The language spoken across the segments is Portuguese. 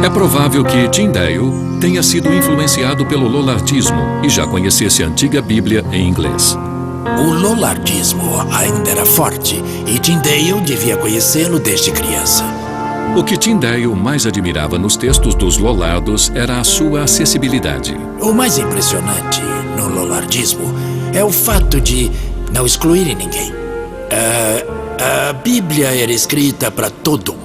É provável que Tyndale tenha sido influenciado pelo lollardismo e já conhecesse a antiga Bíblia em inglês. O lollardismo ainda era forte e Tyndale devia conhecê-lo desde criança. O que Tyndale mais admirava nos textos dos lollardos era a sua acessibilidade. O mais impressionante no lollardismo é o fato de não excluírem ninguém. A Bíblia era escrita para todo mundo.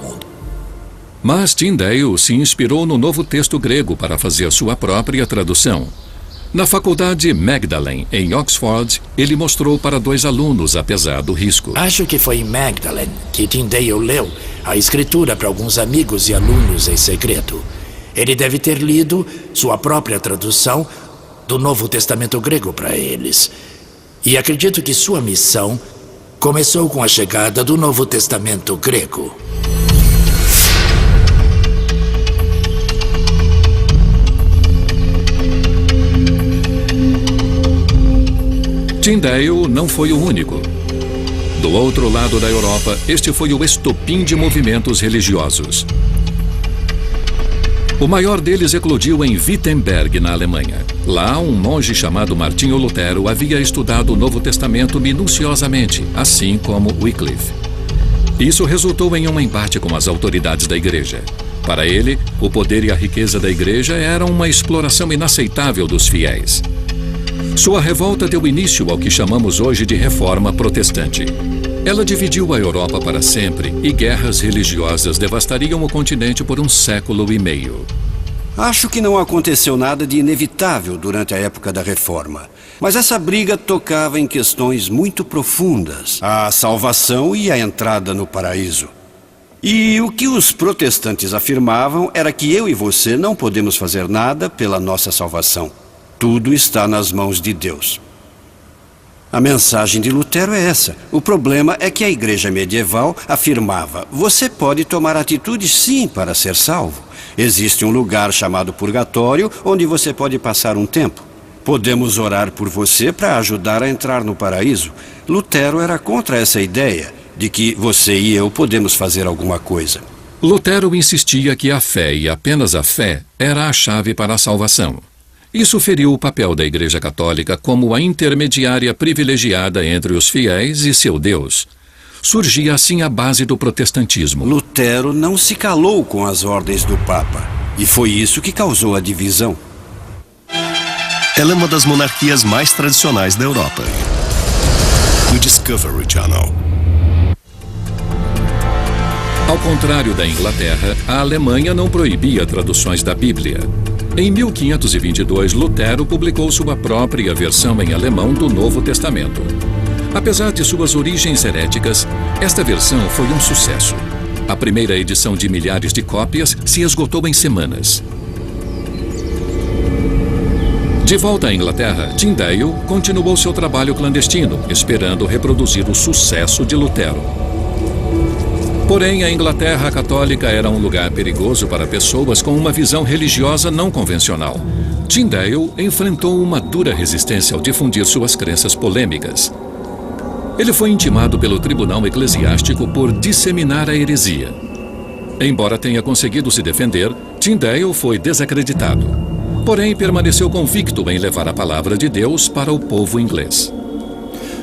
Mas Tyndale se inspirou no novo texto grego para fazer sua própria tradução. Na faculdade Magdalen, em Oxford, ele mostrou para 2 alunos, apesar do risco. Acho que foi em Magdalen que Tyndale leu a escritura para alguns amigos e alunos em segredo. Ele deve ter lido sua própria tradução do Novo Testamento grego para eles. E acredito que sua missão começou com a chegada do Novo Testamento grego. Tyndale não foi o único. Do outro lado da Europa, este foi o estopim de movimentos religiosos. O maior deles eclodiu em Wittenberg, na Alemanha. Lá, um monge chamado Martinho Lutero havia estudado o Novo Testamento minuciosamente, assim como Wycliffe. Isso resultou em um embate com as autoridades da igreja. Para ele, o poder e a riqueza da igreja eram uma exploração inaceitável dos fiéis. Sua revolta deu início ao que chamamos hoje de Reforma Protestante. Ela dividiu a Europa para sempre e guerras religiosas devastariam o continente por 1 século e meio. Acho que não aconteceu nada de inevitável durante a época da Reforma. Mas essa briga tocava em questões muito profundas: a salvação e a entrada no paraíso. E o que os protestantes afirmavam era que eu e você não podemos fazer nada pela nossa salvação. Tudo está nas mãos de Deus. A mensagem de Lutero é essa. O problema é que a igreja medieval afirmava: você pode tomar atitudes sim para ser salvo. Existe um lugar chamado purgatório onde você pode passar um tempo. Podemos orar por você para ajudar a entrar no paraíso. Lutero era contra essa ideia de que você e eu podemos fazer alguma coisa. Lutero insistia que a fé, e apenas a fé, era a chave para a salvação. Isso feriu o papel da Igreja Católica como a intermediária privilegiada entre os fiéis e seu Deus. Surgia assim a base do protestantismo. Lutero não se calou com as ordens do Papa, e foi isso que causou a divisão. Ela é uma das monarquias mais tradicionais da Europa. No Discovery Channel. Ao contrário da Inglaterra, a Alemanha não proibia traduções da Bíblia. Em 1522, Lutero publicou sua própria versão em alemão do Novo Testamento. Apesar de suas origens heréticas, esta versão foi um sucesso. A primeira edição de milhares de cópias se esgotou em semanas. De volta à Inglaterra, Tyndale continuou seu trabalho clandestino, esperando reproduzir o sucesso de Lutero. Porém, a Inglaterra católica era um lugar perigoso para pessoas com uma visão religiosa não convencional. Tyndale enfrentou uma dura resistência ao difundir suas crenças polêmicas. Ele foi intimado pelo tribunal eclesiástico por disseminar a heresia. Embora tenha conseguido se defender, Tyndale foi desacreditado. Porém, permaneceu convicto em levar a palavra de Deus para o povo inglês.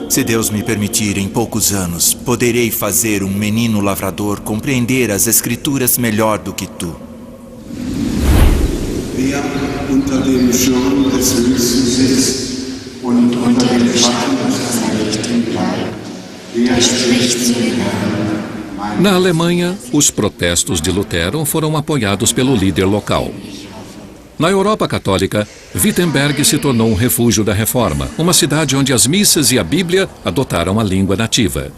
Se Deus me permitir, em poucos anos, poderei fazer um menino lavrador compreender as Escrituras melhor do que tu. Wer unter dem Schirm des Höchsten sitzt und unter dem Schatten seiner Lichten bleibt, der spricht zu den Herren. Na Alemanha, os protestos de Lutero foram apoiados pelo líder local. Na Europa Católica, Wittenberg se tornou um refúgio da Reforma, uma cidade onde as missas e a Bíblia adotaram a língua nativa.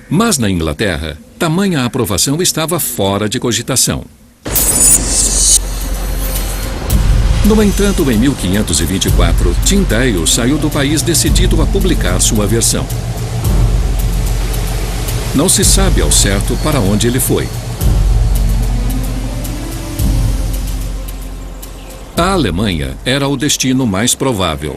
Mas na Inglaterra, tamanha aprovação estava fora de cogitação. No entanto, em 1524, Tyndale saiu do país decidido a publicar sua versão. Não se sabe ao certo para onde ele foi. A Alemanha era o destino mais provável.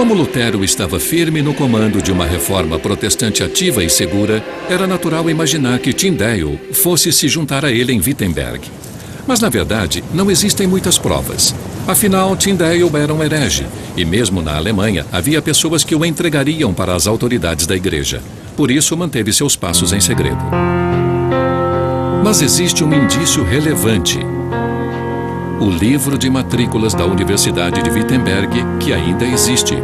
Como Lutero estava firme no comando de uma reforma protestante ativa e segura, era natural imaginar que Tyndale fosse se juntar a ele em Wittenberg. Mas, na verdade, não existem muitas provas. Afinal, Tyndale era um herege, e mesmo na Alemanha havia pessoas que o entregariam para as autoridades da igreja. Por isso, manteve seus passos em segredo. Mas existe um indício relevante. O livro de matrículas da Universidade de Wittenberg, que ainda existe.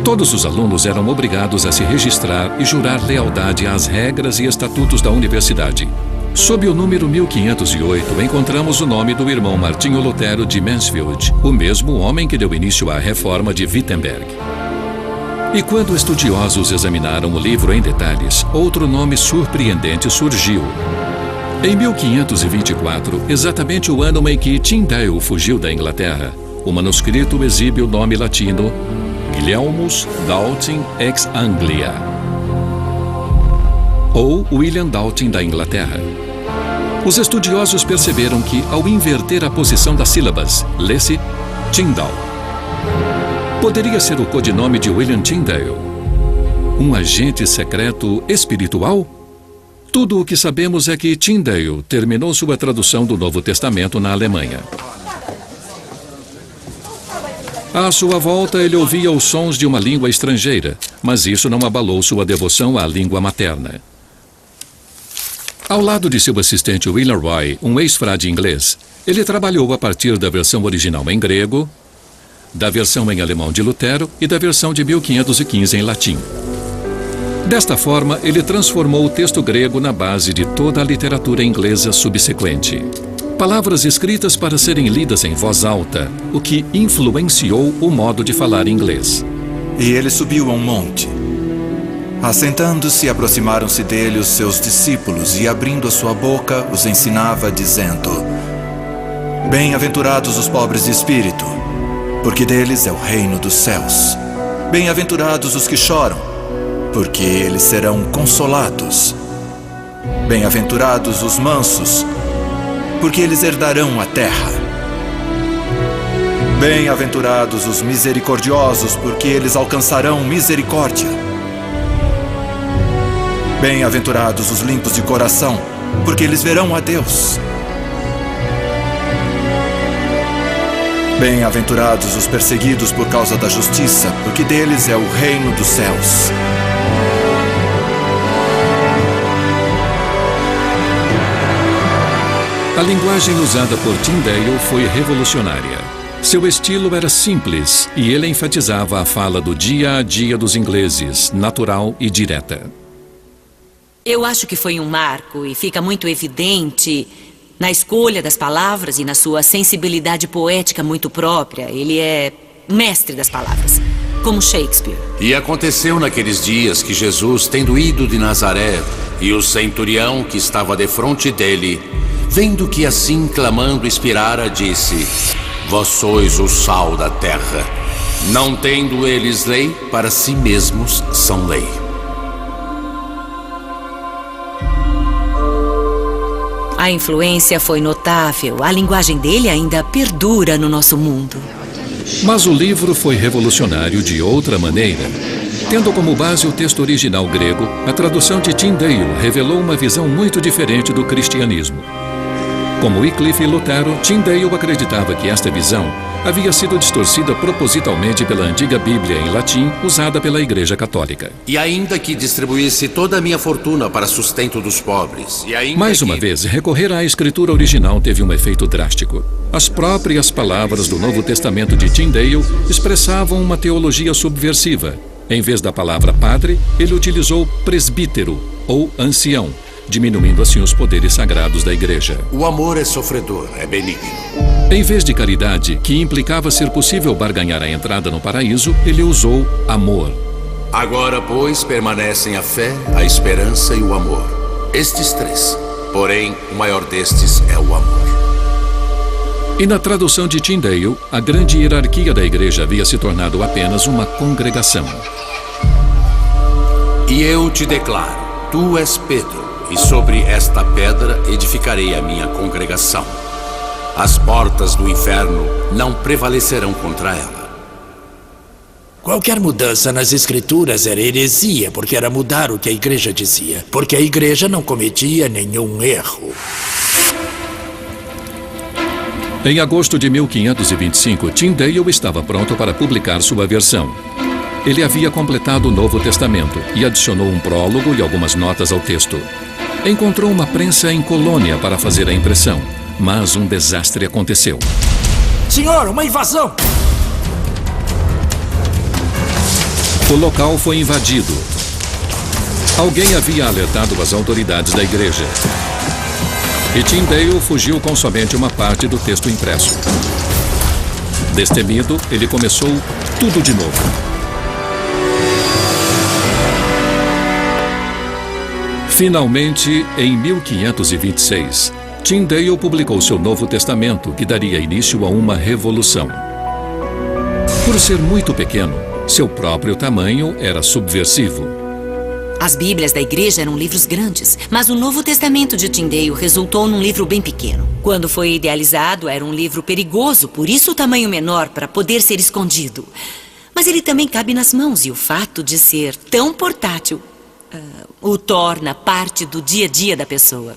Todos os alunos eram obrigados a se registrar e jurar lealdade às regras e estatutos da universidade. Sob o número 1508, encontramos o nome do irmão Martinho Lutero de Mansfield, o mesmo homem que deu início à reforma de Wittenberg. E quando estudiosos examinaram o livro em detalhes, outro nome surpreendente surgiu. Em 1524, exatamente o ano em que Tyndale fugiu da Inglaterra, o manuscrito exibe o nome latino Guilhelmus Dalton ex Anglia, ou William Dalton da Inglaterra. Os estudiosos perceberam que, ao inverter a posição das sílabas, lê-se Tyndall. Poderia ser o codinome de William Tyndale, um agente secreto espiritual? Tudo o que sabemos é que Tyndale terminou sua tradução do Novo Testamento na Alemanha. À sua volta, ele ouvia os sons de uma língua estrangeira, mas isso não abalou sua devoção à língua materna. Ao lado de seu assistente William Roy, um ex-frade inglês, ele trabalhou a partir da versão original em grego, da versão em alemão de Lutero e da versão de 1515 em latim. Desta forma, ele transformou o texto grego na base de toda a literatura inglesa subsequente. Palavras escritas para serem lidas em voz alta, o que influenciou o modo de falar inglês. E ele subiu a um monte. Assentando-se, aproximaram-se dele os seus discípulos e, abrindo a sua boca, os ensinava, dizendo: Bem-aventurados os pobres de espírito, porque deles é o reino dos céus. Bem-aventurados os que choram, porque eles serão consolados. Bem-aventurados os mansos, porque eles herdarão a terra. Bem-aventurados os misericordiosos, porque eles alcançarão misericórdia. Bem-aventurados os limpos de coração, porque eles verão a Deus. Bem-aventurados os perseguidos por causa da justiça, porque deles é o reino dos céus. A linguagem usada por Tyndale foi revolucionária. Seu estilo era simples e ele enfatizava a fala do dia a dia dos ingleses, natural e direta. Eu acho que foi um marco e fica muito evidente na escolha das palavras e na sua sensibilidade poética muito própria. Ele é mestre das palavras, como Shakespeare. E aconteceu naqueles dias que Jesus, tendo ido de Nazaré, e o centurião que estava defronte dele, vendo que assim clamando expirara, disse: Vós sois o sal da terra. Não tendo eles lei, para si mesmos são lei. A influência foi notável. A linguagem dele ainda perdura no nosso mundo. Mas o livro foi revolucionário de outra maneira. Tendo como base o texto original grego, a tradução de Tyndale revelou uma visão muito diferente do cristianismo. Como Wycliffe e Lutero, Tyndale acreditava que esta visão havia sido distorcida propositalmente pela antiga Bíblia em latim, usada pela Igreja Católica. E ainda que distribuísse toda a minha fortuna para sustento dos pobres, Mais uma vez, recorrer à escritura original teve um efeito drástico. As próprias palavras do Novo Testamento de Tyndale expressavam uma teologia subversiva. Em vez da palavra padre, ele utilizou presbítero ou ancião, diminuindo assim os poderes sagrados da igreja. O amor é sofredor, é benigno. Em vez de caridade, que implicava ser possível barganhar a entrada no paraíso, ele usou amor. Agora, pois, permanecem a fé, a esperança e o amor. Estes três. Porém, o maior destes é o amor. E na tradução de Tyndale, a grande hierarquia da igreja havia se tornado apenas uma congregação. E eu te declaro, tu és Pedro, e sobre esta pedra edificarei a minha congregação. As portas do inferno não prevalecerão contra ela. Qualquer mudança nas escrituras era heresia, porque era mudar o que a igreja dizia. Porque a igreja não cometia nenhum erro. Em agosto de 1525, Tyndale estava pronto para publicar sua versão. Ele havia completado o Novo Testamento e adicionou um prólogo e algumas notas ao texto. Encontrou uma prensa em Colônia para fazer a impressão, mas um desastre aconteceu. Senhor, uma invasão! O local foi invadido. Alguém havia alertado as autoridades da igreja. E Tyndale fugiu com somente uma parte do texto impresso. Destemido, ele começou tudo de novo. Finalmente, em 1526, Tyndale publicou seu Novo Testamento, que daria início a uma revolução. Por ser muito pequeno, seu próprio tamanho era subversivo. As Bíblias da igreja eram livros grandes, mas o Novo Testamento de Tyndale resultou num livro bem pequeno. Quando foi idealizado, era um livro perigoso, por isso o tamanho menor, para poder ser escondido. Mas ele também cabe nas mãos, e o fato de ser tão portátil o torna parte do dia a dia da pessoa.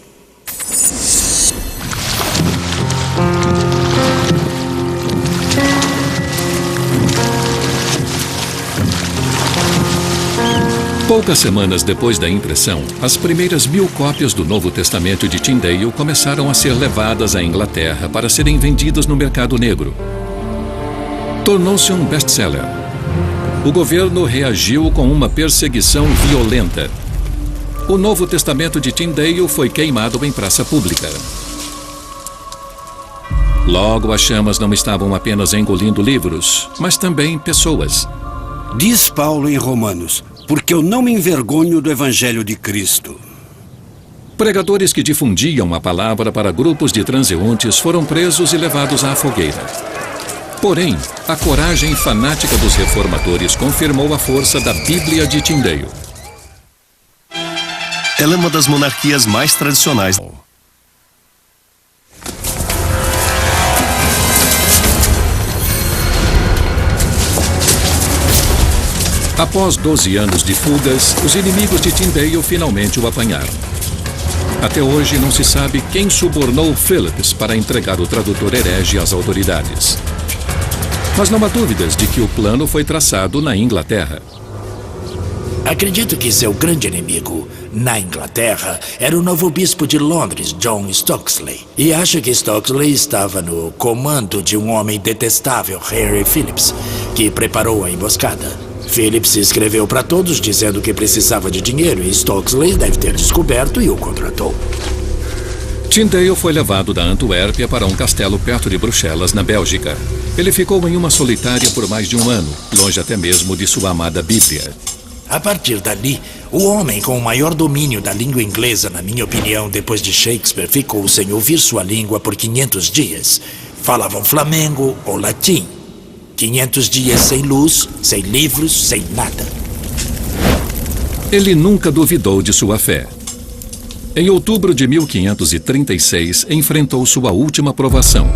Poucas semanas depois da impressão, as primeiras 1000 cópias do Novo Testamento de Tyndale começaram a ser levadas à Inglaterra para serem vendidas no mercado negro. Tornou-se um best-seller. O governo reagiu com uma perseguição violenta. O Novo Testamento de Tyndale foi queimado em praça pública. Logo, as chamas não estavam apenas engolindo livros, mas também pessoas. Diz Paulo em Romanos: porque eu não me envergonho do Evangelho de Cristo. Pregadores que difundiam a palavra para grupos de transeuntes foram presos e levados à fogueira. Porém, a coragem fanática dos reformadores confirmou a força da Bíblia de Tyndale. Ela é uma das monarquias mais tradicionais. Após 12 anos de fugas, os inimigos de Tyndale finalmente o apanharam. Até hoje não se sabe quem subornou Phillips para entregar o tradutor herege às autoridades. Mas não há dúvidas de que o plano foi traçado na Inglaterra. Acredito que seu grande inimigo na Inglaterra era o novo bispo de Londres, John Stokesley. E acho que Stokesley estava no comando de um homem detestável, Harry Phillips, que preparou a emboscada. Phillips escreveu para todos dizendo que precisava de dinheiro e Stokesley deve ter descoberto e o contratou. Tyndale foi levado da Antuérpia para um castelo perto de Bruxelas, na Bélgica. Ele ficou em uma solitária por mais de um ano, longe até mesmo de sua amada Bíblia. A partir dali, o homem com o maior domínio da língua inglesa, na minha opinião, depois de Shakespeare, ficou sem ouvir sua língua por 500 dias. Falavam flamengo ou latim. 500 dias sem luz, sem livros, sem nada. Ele nunca duvidou de sua fé. Em outubro de 1536, enfrentou sua última provação.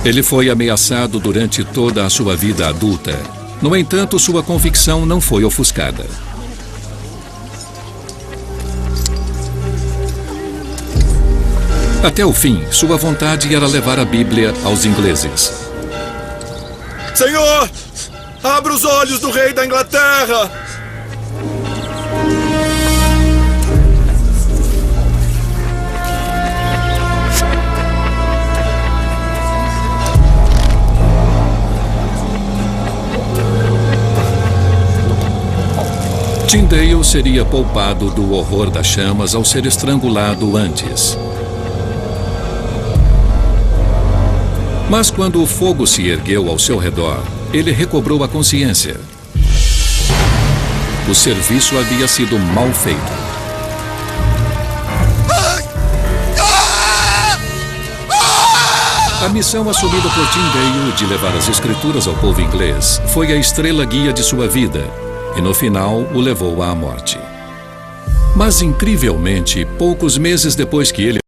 Ele foi ameaçado durante toda a sua vida adulta. No entanto, sua convicção não foi ofuscada. Até o fim, sua vontade era levar a Bíblia aos ingleses. Senhor, abra os olhos do rei da Inglaterra! Tyndale seria poupado do horror das chamas ao ser estrangulado antes. Mas quando o fogo se ergueu ao seu redor, ele recobrou a consciência. O serviço havia sido mal feito. A missão assumida por Tyndale de levar as escrituras ao povo inglês foi a estrela guia de sua vida. e no final o levou à morte. Mas incrivelmente, poucos meses depois que ele